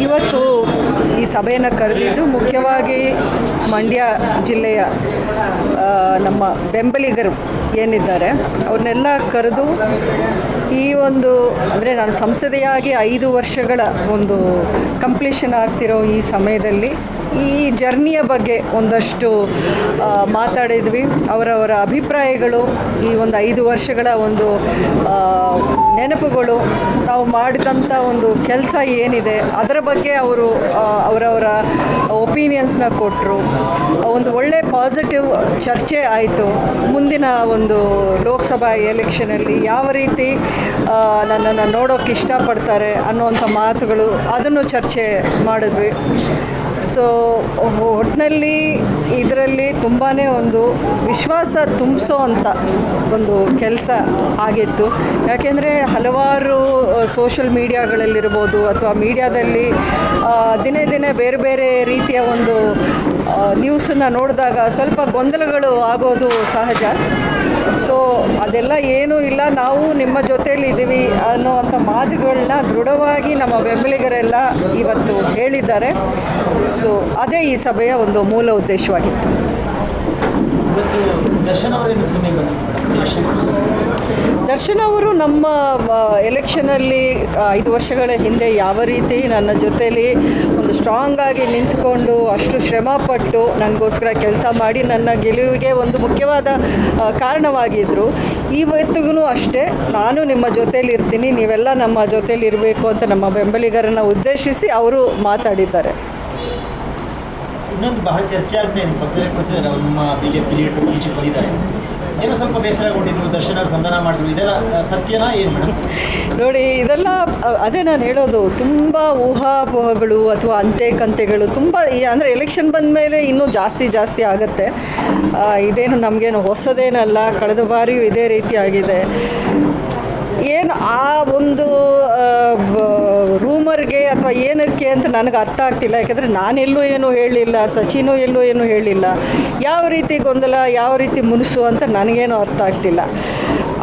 ಇವತ್ತು ಈ ಸಭೆಯನ್ನು ಕರೆದಿದ್ದು ಮುಖ್ಯವಾಗಿ ಮಂಡ್ಯ ಜಿಲ್ಲೆಯ ನಮ್ಮ ಬೆಂಬಲಿಗರು ಏನಿದ್ದಾರೆ ಅವ್ರನ್ನೆಲ್ಲ ಕರೆದು ಈ ಒಂದು ಅಂದರೆ ನಾನು ಸಂಸದೆಯಾಗಿ 5 ವರ್ಷಗಳ ಒಂದು ಕಂಪ್ಲೀಷನ್ ಆಗ್ತಿರೋ ಈ ಸಮಯದಲ್ಲಿ ಈ ಜರ್ನಿಯ ಬಗ್ಗೆ ಒಂದಷ್ಟು ಮಾತಾಡಿದ್ವಿ. ಅವರವರ ಅಭಿಪ್ರಾಯಗಳು, ಈ ಒಂದು 5 ವರ್ಷಗಳ ಒಂದು ನೆನಪುಗಳು, ನಾವು ಮಾಡಿದಂಥ ಒಂದು ಕೆಲಸ ಏನಿದೆ ಅದರ ಬಗ್ಗೆ ಅವರು ಅವರವರ ಒಪಿನಿಯನ್ಸ್ನ ಕೊಟ್ಟರು. ಒಂದು ಒಳ್ಳೆ ಪಾಸಿಟಿವ್ ಚರ್ಚೆ ಆಯಿತು. ಮುಂದಿನ ಒಂದು ಲೋಕಸಭಾ ಎಲೆಕ್ಷನಲ್ಲಿ ಯಾವ ರೀತಿ ನನ್ನನ್ನು ನೋಡೋಕ್ಕೆ ಇಷ್ಟಪಡ್ತಾರೆ ಅನ್ನುವಂಥ ಮಾತುಗಳು, ಅದನ್ನು ಚರ್ಚೆ ಮಾಡಿದ್ವಿ. ಸೊ ಒಟ್ಟಿನಲ್ಲಿ ಇದರಲ್ಲಿ ತುಂಬಾ ಒಂದು ವಿಶ್ವಾಸ ತುಂಬಿಸೋ ಅಂಥ ಒಂದು ಕೆಲಸ ಆಗಿತ್ತು. ಯಾಕೆಂದರೆ ಹಲವಾರು ಸೋಷಲ್ ಮೀಡಿಯಾಗಳಲ್ಲಿರ್ಬೋದು ಅಥವಾ ಮೀಡಿಯಾದಲ್ಲಿ ದಿನೇ ದಿನೇ ಬೇರೆ ಬೇರೆ ರೀತಿಯ ಒಂದು ನ್ಯೂಸನ್ನು ನೋಡಿದಾಗ ಸ್ವಲ್ಪ ಗೊಂದಲಗಳು ಆಗೋದು ಸಹಜ. ಸೊ ಅದೆಲ್ಲ ಏನೂ ಇಲ್ಲ, ನಾವು ನಿಮ್ಮ ಜೊತೇಲಿ ಇದ್ದೀವಿ ಅನ್ನೋವಂಥ ಮಾತುಗಳನ್ನ ದೃಢವಾಗಿ ನಮ್ಮ ಬೆಂಬಲಿಗರೆಲ್ಲ ಇವತ್ತು ಹೇಳಿದ್ದಾರೆ. ಸೊ ಅದೇ ಈ ಸಭೆಯ ಒಂದು ಮೂಲ ಉದ್ದೇಶವಾಗಿತ್ತು. ದರ್ಶನ್ ಅವರು ನಮ್ಮ ಎಲೆಕ್ಷನಲ್ಲಿ 5 ವರ್ಷಗಳ ಹಿಂದೆ ಯಾವ ರೀತಿ ನನ್ನ ಜೊತೆಯಲ್ಲಿ ಒಂದು ಸ್ಟ್ರಾಂಗಾಗಿ ನಿಂತ್ಕೊಂಡು ಅಷ್ಟು ಶ್ರಮಪಟ್ಟು ನನಗೋಸ್ಕರ ಕೆಲಸ ಮಾಡಿ ನನ್ನ ಗೆಲುವಿಗೆ ಒಂದು ಮುಖ್ಯವಾದ ಕಾರಣವಾಗಿದ್ದರು. ಇವತ್ತಿಗೂ ಅಷ್ಟೇ, ನಾನು ನಿಮ್ಮ ಜೊತೇಲಿ ಇರ್ತೀನಿ, ನೀವೆಲ್ಲ ನಮ್ಮ ಜೊತೇಲಿ ಇರಬೇಕು ಅಂತ ನಮ್ಮ ಬೆಂಬಲಿಗರನ್ನು ಉದ್ದೇಶಿಸಿ ಅವರು ಮಾತಾಡಿದ್ದಾರೆ. ಇನ್ನೊಂದು ಬಹಳ ಚರ್ಚೆ ಆಗ್ತಾ ಇದೆ, ಪಕ್ಕದಲ್ಲಿ ಕೂತಿದ್ದಾರೆ ಅವರು ನಮ್ಮ ಬಿಜೆಪಿ ಲೀಡರ್ ಈಚೆಗೆ ಬಂದಿದ್ದಾರೆ, ಏನೋ ಸ್ವಲ್ಪ ಬೇಸರಗೊಂಡಿದ್ರು, ದರ್ಶನ ಸಂಧಾನ ಮಾಡಿದ್ರು, ಇದೆಲ್ಲ ಸತ್ಯನಾ ಏನು ಮೇಡಮ್? ನೋಡಿ, ಇದೆಲ್ಲ ಅದೇ ನಾನು ಹೇಳೋದು, ತುಂಬ ಊಹಾಪೋಹಗಳು ಅಥವಾ ಅಂತೆ ಕಂತೆಗಳು ತುಂಬ ಅಂದರೆ ಎಲೆಕ್ಷನ್ ಬಂದ ಮೇಲೆ ಇನ್ನೂ ಜಾಸ್ತಿ ಆಗುತ್ತೆ. ಇದೇನು ನಮಗೇನು ಹೊಸದೇನಲ್ಲ, ಕಳೆದ ಬಾರಿಯೂ ಇದೇ ರೀತಿ ಆಗಿದೆ. ಏನು ಆ ಒಂದು ರೂಮರ್ಗೆ ಅಥವಾ ಏನಕ್ಕೆ ಅಂತ ನನಗೆ ಅರ್ಥ ಆಗ್ತಿಲ್ಲ. ಯಾಕೆಂದರೆ ನಾನೆಲ್ಲೂ ಏನೂ ಹೇಳಲಿಲ್ಲ, ಸಚಿನೂ ಎಲ್ಲೂ ಏನೂ ಹೇಳಲಿಲ್ಲ. ಯಾವ ರೀತಿ ಗೊಂದಲ, ಯಾವ ರೀತಿ ಮುನಿಸು ಅಂತ ನನಗೇನು ಅರ್ಥ ಆಗ್ತಿಲ್ಲ.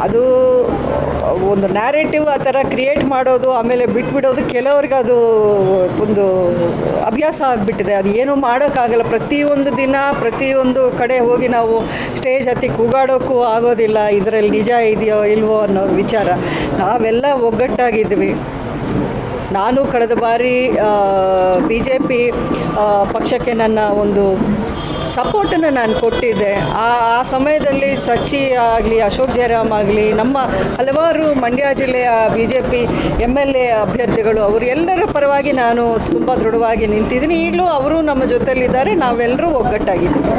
ಅದು ಒಂದು ನ್ಯಾರೇಟಿವ್ ಆ ಥರ ಕ್ರಿಯೇಟ್ ಮಾಡೋದು, ಆಮೇಲೆ ಬಿಟ್ಬಿಡೋದು, ಕೆಲವ್ರಿಗೆ ಅದು ಒಂದು ಅಭ್ಯಾಸ ಆಗಿಬಿಟ್ಟಿದೆ. ಅದು ಏನೂ ಮಾಡೋಕ್ಕಾಗಲ್ಲ. ಪ್ರತಿಯೊಂದು ದಿನ ಪ್ರತಿಯೊಂದು ಕಡೆ ಹೋಗಿ ನಾವು ಸ್ಟೇಜ್ ಹತ್ತಿ ಕೂಗಾಡೋಕ್ಕೂ ಆಗೋದಿಲ್ಲ. ಇದರಲ್ಲಿ ನಿಜ ಇದೆಯೋ ಇಲ್ವೋ ಅನ್ನೋ ವಿಚಾರ. ನಾವೆಲ್ಲ ಒಗ್ಗಟ್ಟಾಗಿದ್ವಿ. ನಾನು ಕಳೆದ ಬಾರಿ BJP ಪಕ್ಷಕ್ಕೆ ನನ್ನ ಒಂದು ಸಪೋರ್ಟನ್ನು ನಾನು ಕೊಟ್ಟಿದ್ದೆ. ಆ ಸಮಯದಲ್ಲಿ ಸಚಿ ಆಗಲಿ, ಅಶೋಕ್ ಜಯರಾಮ್ ಆಗಲಿ, ನಮ್ಮ ಹಲವಾರು ಮಂಡ್ಯ ಜಿಲ್ಲೆಯ BJP MLA ಅಭ್ಯರ್ಥಿಗಳು, ಅವರು ಎಲ್ಲರ ಪರವಾಗಿ ನಾನು ತುಂಬ ದೃಢವಾಗಿ ನಿಂತಿದ್ದೀನಿ. ಈಗಲೂ ಅವರು ನಮ್ಮ ಜೊತೆಯಲ್ಲಿದ್ದಾರೆ. ನಾವೆಲ್ಲರೂ ಒಗ್ಗಟ್ಟಾಗಿದ್ದೀವಿ.